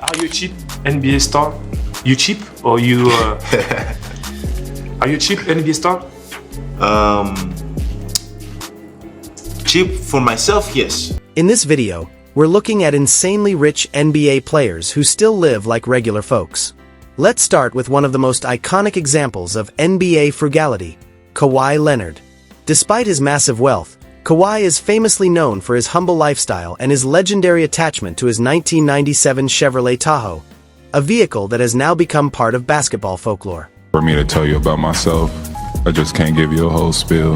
Are you a cheap NBA star? You cheap or you? Are you cheap NBA star? Cheap for myself, yes. In this video, we're looking at insanely rich NBA players who still live like regular folks. Let's start with one of the most iconic examples of NBA frugality, Kawhi Leonard. Despite his massive wealth, Kawhi is famously known for his humble lifestyle and his legendary attachment to his 1997 Chevrolet Tahoe, a vehicle that has now become part of basketball folklore. For me to tell you about myself, I just can't give you a whole spiel.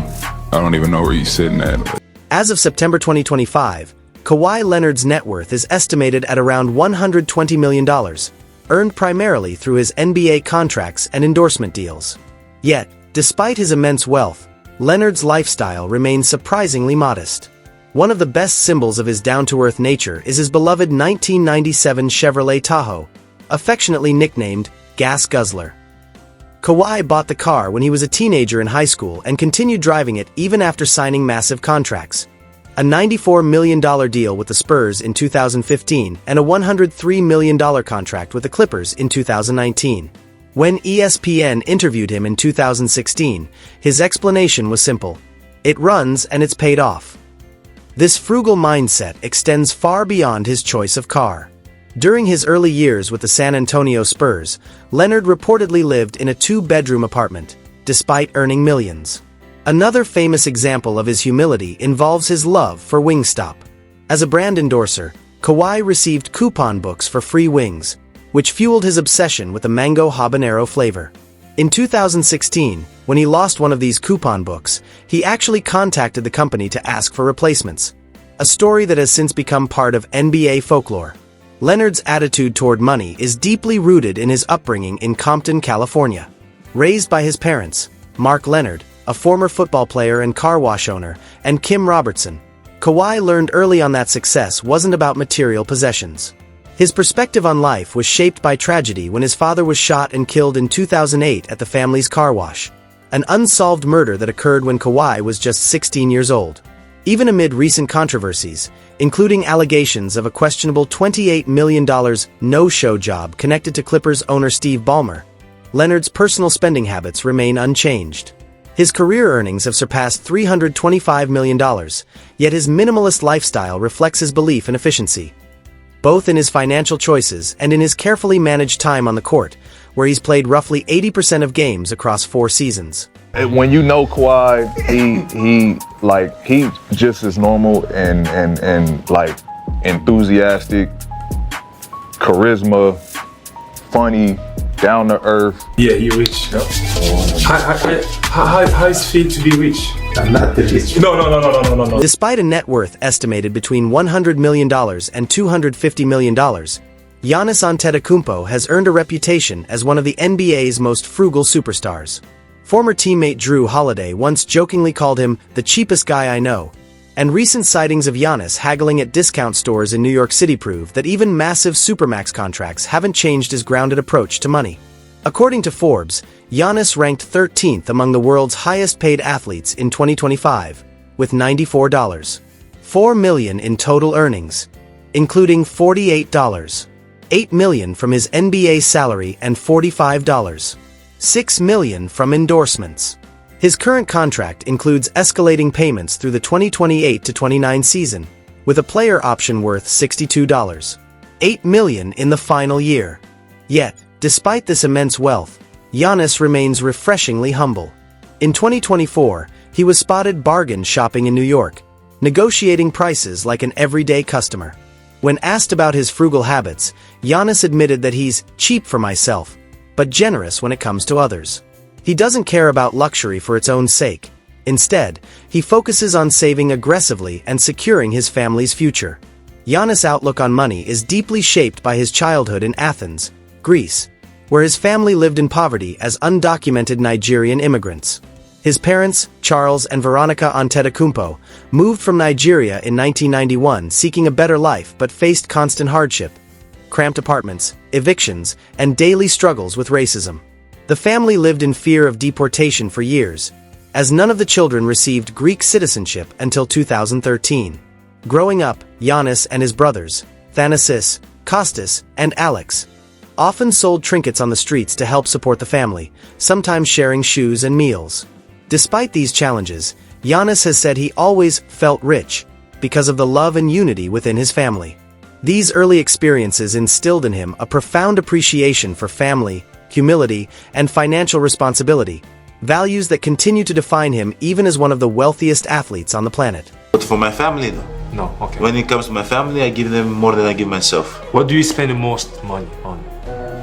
I don't even know where you're sitting at. As of September 2025, Kawhi Leonard's net worth is estimated at around $120 million, earned primarily through his NBA contracts and endorsement deals. Yet, despite his immense wealth, Leonard's lifestyle remains surprisingly modest. One of the best symbols of his down-to-earth nature is his beloved 1997 Chevrolet Tahoe, affectionately nicknamed Gas Guzzler. Kawhi bought the car when he was a teenager in high school and continued driving it even after signing massive contracts. A $94 million deal with the Spurs in 2015 and a $103 million contract with the Clippers in 2019. When ESPN interviewed him in 2016, his explanation was simple: it runs and it's paid off. This frugal mindset extends far beyond his choice of car. During his early years with the San Antonio Spurs, Leonard reportedly lived in a two-bedroom apartment, despite earning millions. Another famous example of his humility involves his love for Wingstop. As a brand endorser, Kawhi received coupon books for free wings, which fueled his obsession with the mango habanero flavor. In 2016, when he lost one of these coupon books, he actually contacted the company to ask for replacements, a story that has since become part of NBA folklore. Leonard's attitude toward money is deeply rooted in his upbringing in Compton, California. Raised by his parents, Mark Leonard, a former football player and car wash owner, and Kim Robertson, Kawhi learned early on that success wasn't about material possessions. His perspective on life was shaped by tragedy when his father was shot and killed in 2008 at the family's car wash, an unsolved murder that occurred when Kawhi was just 16 years old. Even amid recent controversies, including allegations of a questionable $28 million no-show job connected to Clippers owner Steve Ballmer, Leonard's personal spending habits remain unchanged. His career earnings have surpassed $325 million, yet his minimalist lifestyle reflects his belief in efficiency, both in his financial choices and in his carefully managed time on the court, where he's played roughly 80% of games across 4 seasons. When you know Kawhi, he just as normal and like enthusiastic, charisma, funny, down to earth. Yeah, you rich. Yep. How is it feel to be rich? I'm not the rich. No. Despite a net worth estimated between $100 million and $250 million, Giannis Antetokounmpo has earned a reputation as one of the NBA's most frugal superstars. Former teammate Drew Holiday once jokingly called him the cheapest guy I know, and recent sightings of Giannis haggling at discount stores in New York City prove that even massive supermax contracts haven't changed his grounded approach to money. According to Forbes, Giannis ranked 13th among the world's highest-paid athletes in 2025, with $94.4 million in total earnings, including $48.8 million from his NBA salary and $45.6 million from endorsements. His current contract includes escalating payments through the 2028-29 season, with a player option worth $62.8 million in the final year. Yet, despite this immense wealth, Giannis remains refreshingly humble. In 2024, he was spotted bargain shopping in New York, negotiating prices like an everyday customer. When asked about his frugal habits, Giannis admitted that he's cheap for myself, but generous when it comes to others. He doesn't care about luxury for its own sake. Instead, he focuses on saving aggressively and securing his family's future. Giannis' outlook on money is deeply shaped by his childhood in Athens, Greece, where his family lived in poverty as undocumented Nigerian immigrants. His parents, Charles and Veronica Antetokounmpo, moved from Nigeria in 1991 seeking a better life but faced constant hardship, cramped apartments, evictions, and daily struggles with racism. The family lived in fear of deportation for years, as none of the children received Greek citizenship until 2013. Growing up, Giannis and his brothers, Thanasis, Costas, and Alex. Often sold trinkets on the streets to help support the family, sometimes sharing shoes and meals. Despite these challenges, Giannis has said he always felt rich because of the love and unity within his family. These early experiences instilled in him a profound appreciation for family, humility, and financial responsibility, values that continue to define him even as one of the wealthiest athletes on the planet. But for my family, though. No, okay. When it comes to my family, I give them more than I give myself. What do you spend the most money on?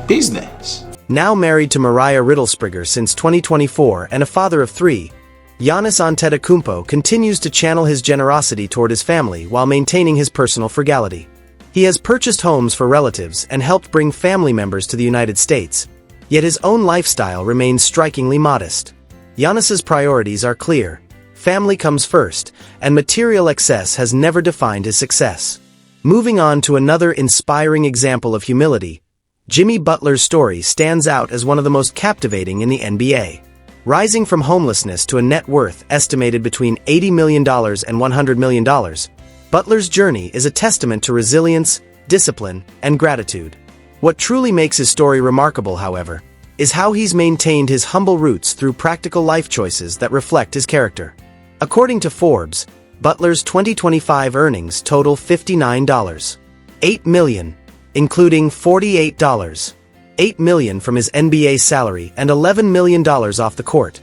Business. Now married to Mariah Riddlespringer since 2024 and a father of 3, Giannis Antetokounmpo continues to channel his generosity toward his family while maintaining his personal frugality. He has purchased homes for relatives and helped bring family members to the United States, yet his own lifestyle remains strikingly modest. Giannis's priorities are clear. Family comes first, and material excess has never defined his success. Moving on to another inspiring example of humility, Jimmy Butler's story stands out as one of the most captivating in the NBA. Rising from homelessness to a net worth estimated between $80 million and $100 million, Butler's journey is a testament to resilience, discipline, and gratitude. What truly makes his story remarkable, however, is how he's maintained his humble roots through practical life choices that reflect his character. According to Forbes, Butler's 2025 earnings total $59.8 million, including $48.8 million from his NBA salary and $11 million off the court,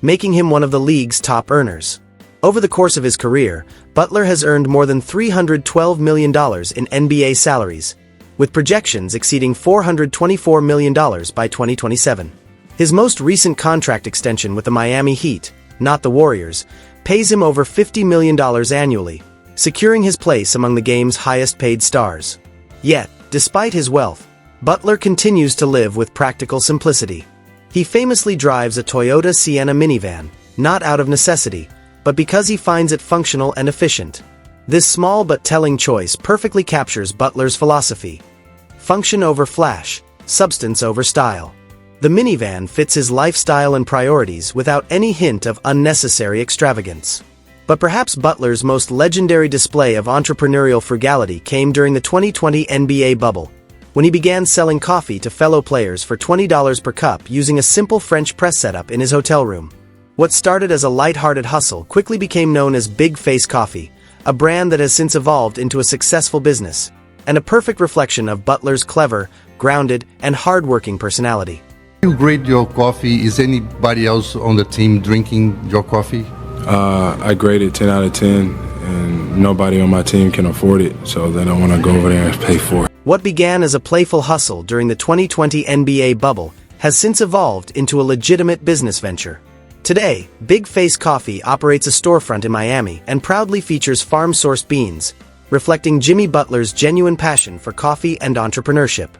making him one of the league's top earners. Over the course of his career, Butler has earned more than $312 million in NBA salaries, with projections exceeding $424 million by 2027. His most recent contract extension with the Miami Heat, not the Warriors, pays him over $50 million annually, securing his place among the game's highest-paid stars. Yet, despite his wealth, Butler continues to live with practical simplicity. He famously drives a Toyota Sienna minivan, not out of necessity, but because he finds it functional and efficient. This small but telling choice perfectly captures Butler's philosophy: function over flash, substance over style. The minivan fits his lifestyle and priorities without any hint of unnecessary extravagance. But perhaps Butler's most legendary display of entrepreneurial frugality came during the 2020 NBA bubble, when he began selling coffee to fellow players for $20 per cup using a simple French press setup in his hotel room. What started as a light-hearted hustle quickly became known as Big Face Coffee, a brand that has since evolved into a successful business, and a perfect reflection of Butler's clever, grounded, and hard-working personality. You grade your coffee. Is anybody else on the team drinking your coffee? I grade it 10 out of 10, and nobody on my team can afford it, so they don't want to go over there and pay for it. What began as a playful hustle during the 2020 NBA bubble has since evolved into a legitimate business venture. Today, Big Face Coffee operates a storefront in Miami and proudly features farm-sourced beans, reflecting Jimmy Butler's genuine passion for coffee and entrepreneurship.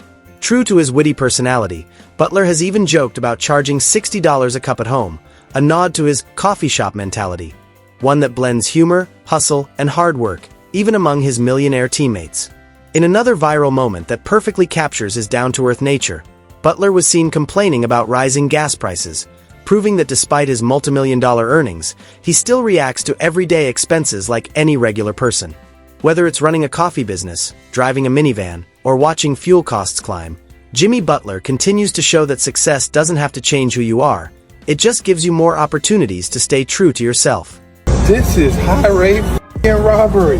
True to his witty personality, Butler has even joked about charging $60 a cup at home, a nod to his coffee shop mentality, one that blends humor, hustle, and hard work, even among his millionaire teammates. In another viral moment that perfectly captures his down-to-earth nature, Butler was seen complaining about rising gas prices, proving that despite his multimillion-dollar earnings, he still reacts to everyday expenses like any regular person. Whether it's running a coffee business, driving a minivan, or watching fuel costs climb, Jimmy Butler continues to show that success doesn't have to change who you are. It just gives you more opportunities to stay true to yourself. This is high-rate robbery.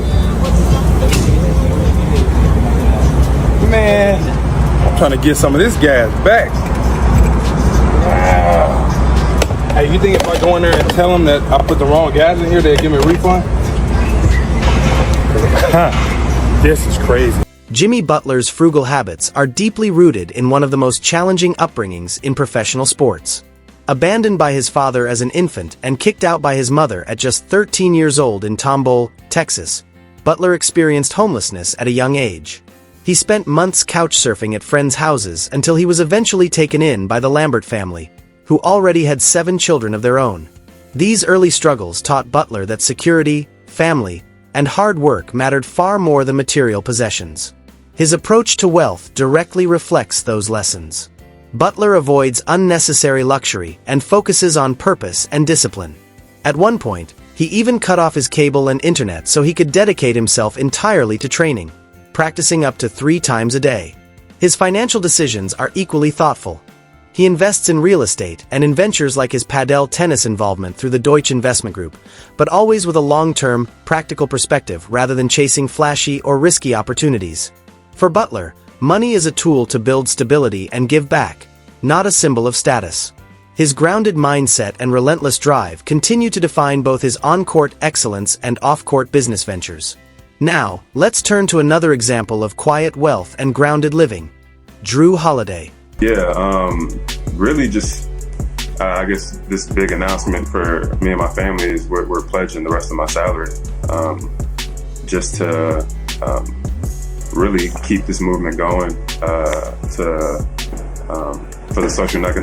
Man, I'm trying to get some of this gas back. Hey, you think if I go in there and tell them that I put the wrong gas in here, they'll give me a refund? This is crazy. Jimmy Butler's frugal habits are deeply rooted in one of the most challenging upbringings in professional sports. Abandoned by his father as an infant and kicked out by his mother at just 13 years old in Tomball, Texas, Butler experienced homelessness at a young age. He spent months couch surfing at friends' houses until he was eventually taken in by the Lambert family, who already had 7 children of their own. These early struggles taught Butler that security, family, and hard work mattered far more than material possessions. His approach to wealth directly reflects those lessons. Butler avoids unnecessary luxury and focuses on purpose and discipline. At one point, he even cut off his cable and internet so he could dedicate himself entirely to training, practicing up to 3 times a day. His financial decisions are equally thoughtful. He invests in real estate and in ventures like his padel tennis involvement through the Deutsche Investment Group, but always with a long-term, practical perspective rather than chasing flashy or risky opportunities. For Butler, money is a tool to build stability and give back, not a symbol of status. His grounded mindset and relentless drive continue to define both his on-court excellence and off-court business ventures. Now, let's turn to another example of quiet wealth and grounded living. Jrue Holiday. Yeah, really just, I guess this big announcement for me and my family is we're pledging the rest of my salary just to really keep this movement going for the social and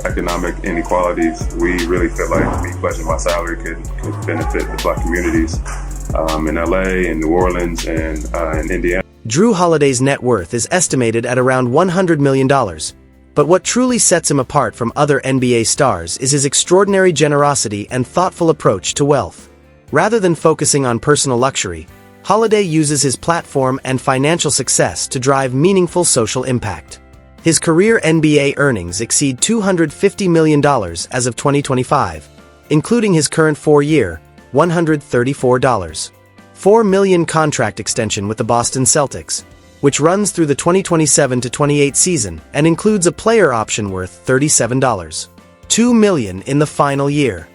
economic inequalities. We really feel like me pledging my salary could benefit the Black communities in LA, in New Orleans, and in Indiana. Jrue Holiday's net worth is estimated at around $100 million. But what truly sets him apart from other NBA stars is his extraordinary generosity and thoughtful approach to wealth. Rather than focusing on personal luxury, Holiday uses his platform and financial success to drive meaningful social impact. His career NBA earnings exceed $250 million as of 2025, including his current 4-year, $134.4 million contract extension with the Boston Celtics, which runs through the 2027-28 season and includes a player option worth $37.2 million in the final year.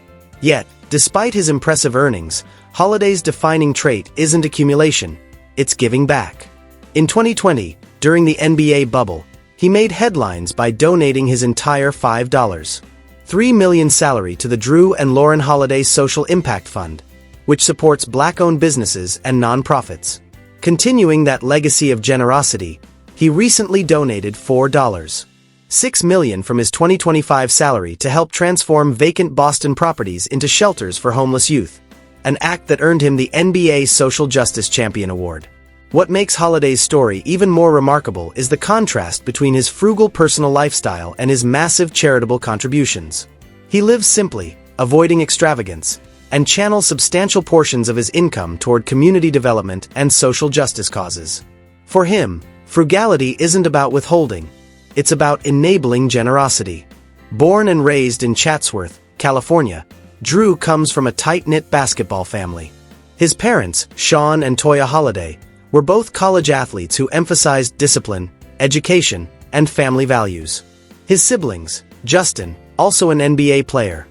Yet, despite his impressive earnings, Holiday's defining trait isn't accumulation, it's giving back. In 2020, during the NBA bubble, he made headlines by donating his entire $5.3 million salary to the Jrue and Lauren Holiday Social Impact Fund, which supports Black-owned businesses and nonprofits. Continuing that legacy of generosity, he recently donated $4.6 million from his 2025 salary to help transform vacant Boston properties into shelters for homeless youth, an act that earned him the NBA Social Justice Champion Award. What makes Holiday's story even more remarkable is the contrast between his frugal personal lifestyle and his massive charitable contributions. He lives simply, avoiding extravagance, and channels substantial portions of his income toward community development and social justice causes. For him, frugality isn't about withholding, it's about enabling generosity. Born and raised in Chatsworth, California, Jrue comes from a tight-knit basketball family. His parents, Sean and Toya Holiday, were both college athletes who emphasized discipline, education, and family values. His siblings, Justin, also an NBA player,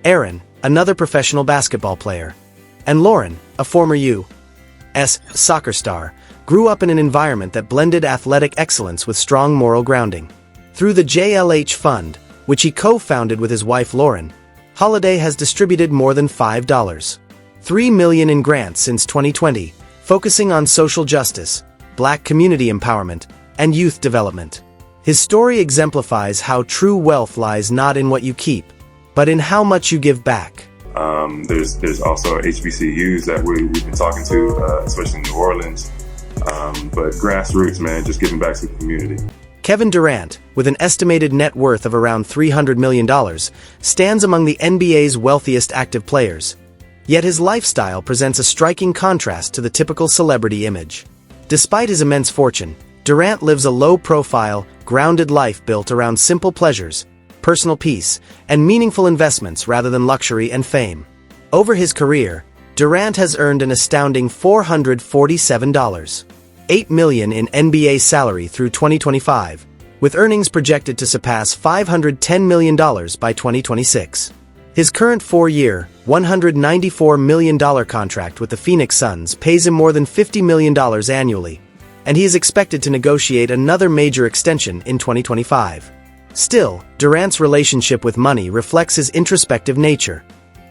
Aaron, another professional basketball player, and Lauren, a former U.S. soccer star, grew up in an environment that blended athletic excellence with strong moral grounding. Through the JLH Fund, which he co-founded with his wife Lauren, Holiday has distributed more than $5.3 million in grants since 2020, focusing on social justice, Black community empowerment, and youth development. His story exemplifies how true wealth lies not in what you keep, but in how much you give back. There's also HBCUs that we've been talking to, especially in New Orleans. But grassroots, man, just giving back to the community. Kevin Durant, with an estimated net worth of around $300 million, stands among the NBA's wealthiest active players. Yet his lifestyle presents a striking contrast to the typical celebrity image. Despite his immense fortune, Durant lives a low-profile, grounded life built around simple pleasures, personal peace, and meaningful investments rather than luxury and fame. Over his career, Durant has earned an astounding $447.8 million in NBA salary through 2025, with earnings projected to surpass $510 million by 2026. His current 4-year, $194 million contract with the Phoenix Suns pays him more than $50 million annually, and he is expected to negotiate another major extension in 2025. Still, Durant's relationship with money reflects his introspective nature.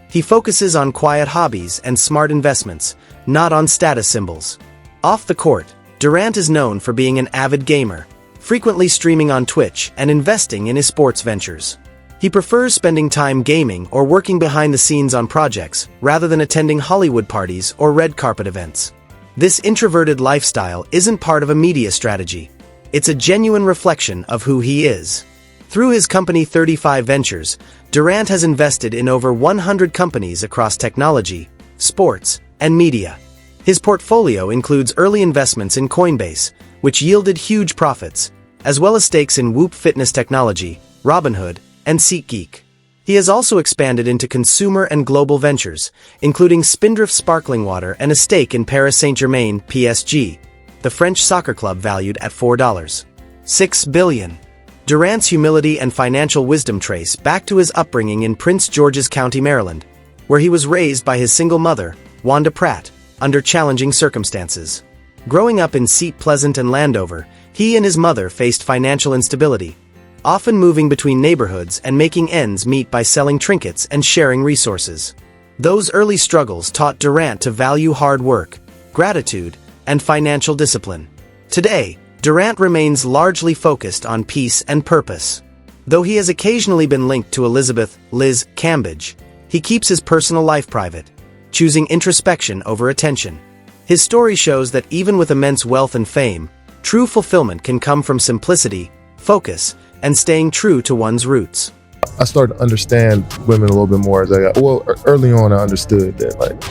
He focuses on quiet hobbies and smart investments, not on status symbols. Off the court, Durant is known for being an avid gamer, frequently streaming on Twitch and investing in his sports ventures. He prefers spending time gaming or working behind the scenes on projects, rather than attending Hollywood parties or red carpet events. This introverted lifestyle isn't part of a media strategy. It's a genuine reflection of who he is. Through his company 35 Ventures, Durant has invested in over 100 companies across technology, sports, and media. His portfolio includes early investments in Coinbase, which yielded huge profits, as well as stakes in Whoop Fitness Technology, Robinhood, and SeatGeek. He has also expanded into consumer and global ventures, including Spindrift Sparkling Water and a stake in Paris Saint-Germain, PSG, the French soccer club valued at $4.6 billion. Durant's humility and financial wisdom trace back to his upbringing in Prince George's County, Maryland, where he was raised by his single mother, Wanda Pratt, under challenging circumstances. Growing up in Seat Pleasant and Landover, he and his mother faced financial instability, often moving between neighborhoods and making ends meet by selling trinkets and sharing resources. Those early struggles taught Durant to value hard work, gratitude, and financial discipline. Today, Durant remains largely focused on peace and purpose. Though he has occasionally been linked to Elizabeth "Liz" Cambridge, he keeps his personal life private, choosing introspection over attention. His story shows that even with immense wealth and fame, true fulfillment can come from simplicity, focus, and staying true to one's roots. I started to understand women a little bit more as I got, early on I understood that, like,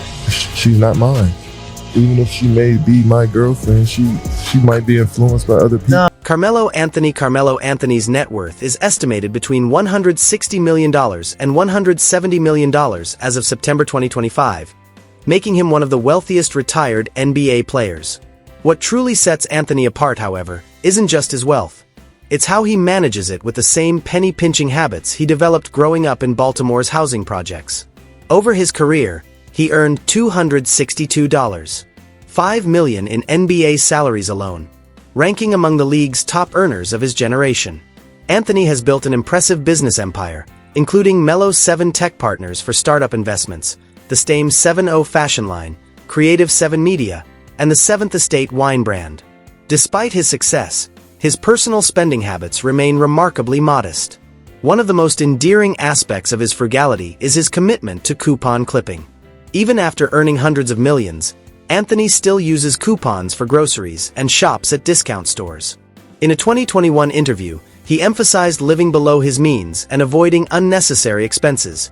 she's not mine. Even if she may be my girlfriend, she might be influenced by other people. Carmelo Anthony's net worth is estimated between $160 million and $170 million as of September 2025, making him one of the wealthiest retired NBA players. What truly sets Anthony apart, however, isn't just his wealth. It's how he manages it with the same penny-pinching habits he developed growing up in Baltimore's housing projects. Over his career, he earned $262.5 million in NBA salaries alone, ranking among the league's top earners of his generation. Anthony has built an impressive business empire, including Melo's 7 tech partners for startup investments, the Stame 7.0 fashion line, Creative 7 Media, and the Seventh Estate wine brand. Despite his success, his personal spending habits remain remarkably modest. One of the most endearing aspects of his frugality is his commitment to coupon clipping. Even after earning hundreds of millions, Anthony still uses coupons for groceries and shops at discount stores. In a 2021 interview, he emphasized living below his means and avoiding unnecessary expenses,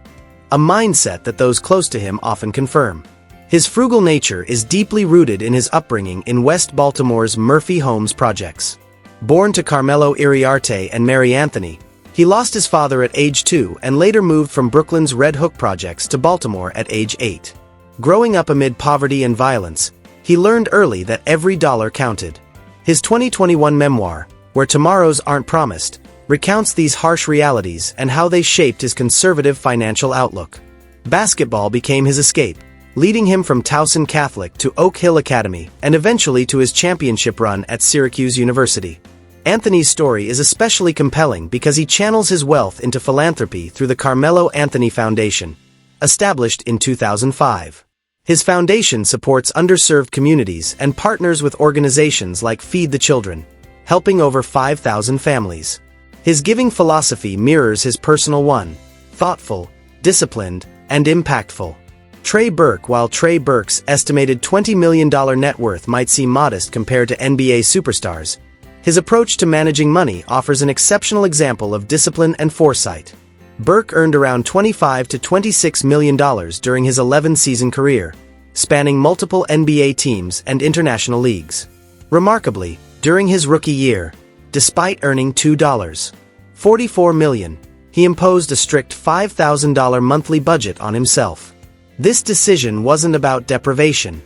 a mindset that those close to him often confirm. His frugal nature is deeply rooted in his upbringing in West Baltimore's Murphy Homes projects. Born to Carmelo Iriarte and Mary Anthony, he lost his father at age 2 and later moved from Brooklyn's Red Hook projects to Baltimore at age 8. Growing up amid poverty and violence, he learned early that every dollar counted. His 2021 memoir, Where Tomorrows Aren't Promised, recounts these harsh realities and how they shaped his conservative financial outlook. Basketball became his escape, leading him from Towson Catholic to Oak Hill Academy and eventually to his championship run at Syracuse University. Anthony's story is especially compelling because he channels his wealth into philanthropy through the Carmelo Anthony Foundation, established in 2005. His foundation supports underserved communities and partners with organizations like Feed the Children, helping over 5,000 families. His giving philosophy mirrors his personal one: thoughtful, disciplined, and impactful. Trey Burke. While Trey Burke's estimated $20 million net worth might seem modest compared to NBA superstars, his approach to managing money offers an exceptional example of discipline and foresight. Burke earned around $25 to $26 million during his 11-season career, spanning multiple NBA teams and international leagues. Remarkably, during his rookie year, despite earning $2.44 million, he imposed a strict $5,000 monthly budget on himself. This decision wasn't about deprivation.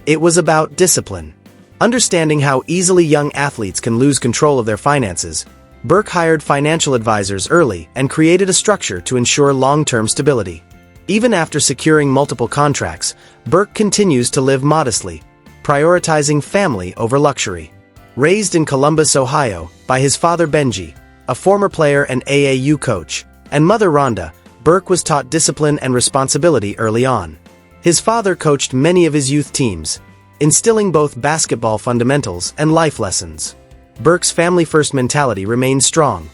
It was about discipline. Understanding how easily young athletes can lose control of their finances, Burke hired financial advisors early and created a structure to ensure long-term stability. Even after securing multiple contracts, Burke continues to live modestly, prioritizing family over luxury. Raised in Columbus, Ohio, by his father Benji, a former player and AAU coach, and mother Rhonda, Burke was taught discipline and responsibility early on. His father coached many of his youth teams, instilling both basketball fundamentals and life lessons. Burke's family-first mentality remained strong.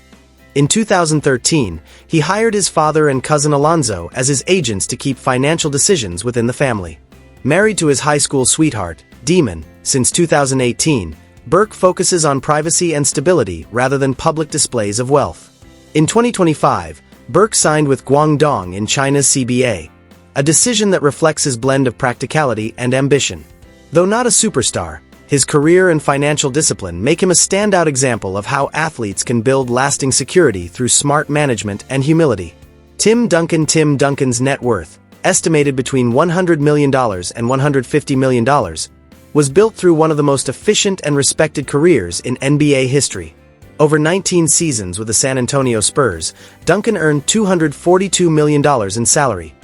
In 2013, he hired his father and cousin Alonzo as his agents to keep financial decisions within the family. Married to his high school sweetheart, Demon, since 2018, Burke focuses on privacy and stability rather than public displays of wealth. In 2025, Burke signed with Guangdong in China's CBA, a decision that reflects his blend of practicality and ambition. Though not a superstar, his career and financial discipline make him a standout example of how athletes can build lasting security through smart management and humility. Tim Duncan's net worth, estimated between $100 million and $150 million, was built through one of the most efficient and respected careers in NBA history. Over 19 seasons with the San Antonio Spurs, Duncan earned $242 million in salary.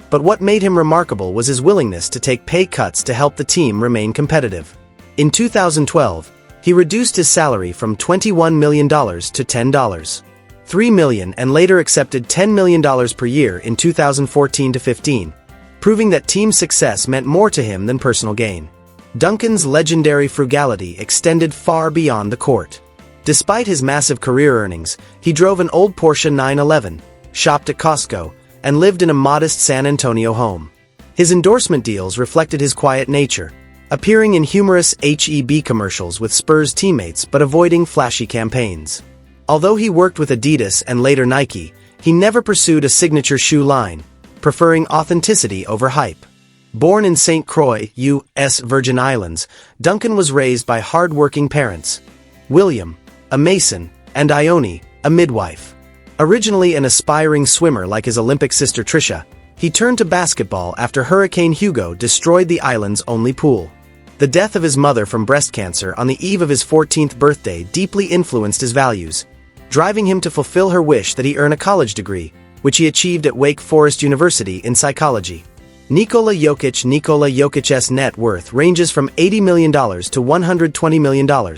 But what made him remarkable was his willingness to take pay cuts to help the team remain competitive. In 2012, he reduced his salary from $21 million to $3 million and later accepted $10 million per year in 2014-15, proving that team success meant more to him than personal gain. Duncan's legendary frugality extended far beyond the court. Despite his massive career earnings, he drove an old Porsche 911, shopped at Costco, and lived in a modest San Antonio home. His endorsement deals reflected his quiet nature, appearing in humorous HEB commercials with Spurs teammates but avoiding flashy campaigns. Although he worked with Adidas and later Nike, he never pursued a signature shoe line, preferring authenticity over hype. Born in St. Croix, U.S. Virgin Islands, Duncan was raised by hard-working parents, William, a mason, and Ione, a midwife. Originally an aspiring swimmer like his Olympic sister Trisha, he turned to basketball after Hurricane Hugo destroyed the island's only pool. The death of his mother from breast cancer on the eve of his 14th birthday deeply influenced his values, driving him to fulfill her wish that he earn a college degree, which he achieved at Wake Forest University in psychology. Nikola Jokic's net worth ranges from $80 million to $120 million,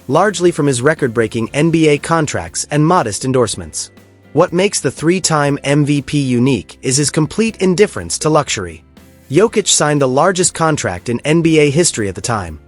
largely from his record-breaking NBA contracts and modest endorsements. What makes the three-time MVP unique is his complete indifference to luxury. Jokic signed the largest contract in NBA history at the time,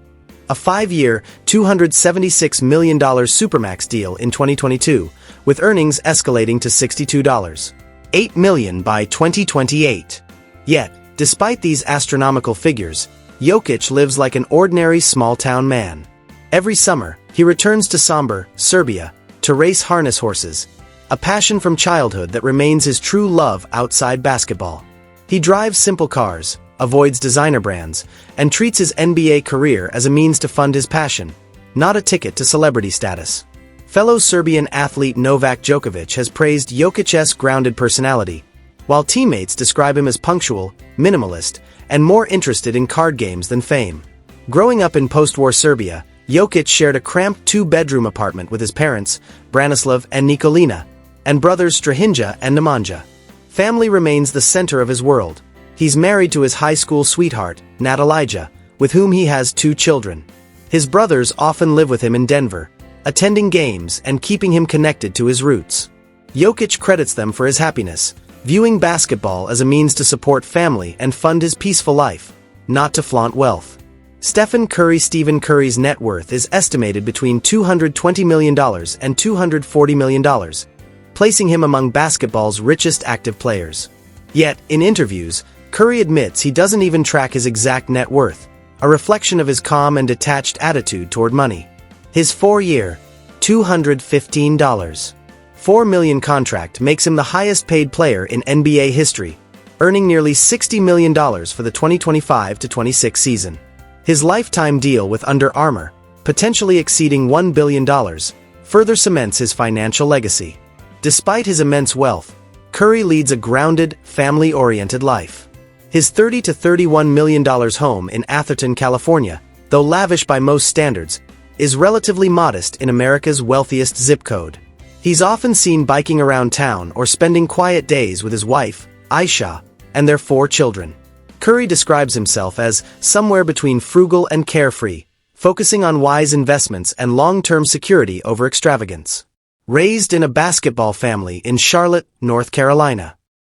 a 5-year, $276 million Supermax deal in 2022, with earnings escalating to $62.8 million by 2028. Yet, despite these astronomical figures, Jokic lives like an ordinary small-town man. Every summer, he returns to Sombor, Serbia, to race harness horses, a passion from childhood that remains his true love outside basketball. He drives simple cars, avoids designer brands, and treats his NBA career as a means to fund his passion, not a ticket to celebrity status. Fellow Serbian athlete Novak Djokovic has praised Jokic's grounded personality, while teammates describe him as punctual, minimalist, and more interested in card games than fame. Growing up in post-war Serbia, Jokic shared a cramped 2-bedroom apartment with his parents, Branislav and Nikolina, and brothers Strahinja and Nemanja. Family remains the center of his world. He's married to his high school sweetheart, Natalija, with whom he has 2 children. His brothers often live with him in Denver, attending games and keeping him connected to his roots. Jokic credits them for his happiness, viewing basketball as a means to support family and fund his peaceful life, not to flaunt wealth. Stephen Curry's net worth is estimated between $220 million and $240 million, placing him among basketball's richest active players. Yet, in interviews, Curry admits he doesn't even track his exact net worth, a reflection of his calm and detached attitude toward money. His 4-year, $215.4 million contract makes him the highest-paid player in NBA history, earning nearly $60 million for the 2025-26 season. His lifetime deal with Under Armour, potentially exceeding $1 billion, further cements his financial legacy. Despite his immense wealth, Curry leads a grounded, family-oriented life. His $30 to $31 million home in Atherton, California, though lavish by most standards, is relatively modest in America's wealthiest zip code. He's often seen biking around town or spending quiet days with his wife, Aisha, and their 4 children. Curry describes himself as somewhere between frugal and carefree, focusing on wise investments and long-term security over extravagance. Raised in a basketball family in Charlotte, North Carolina,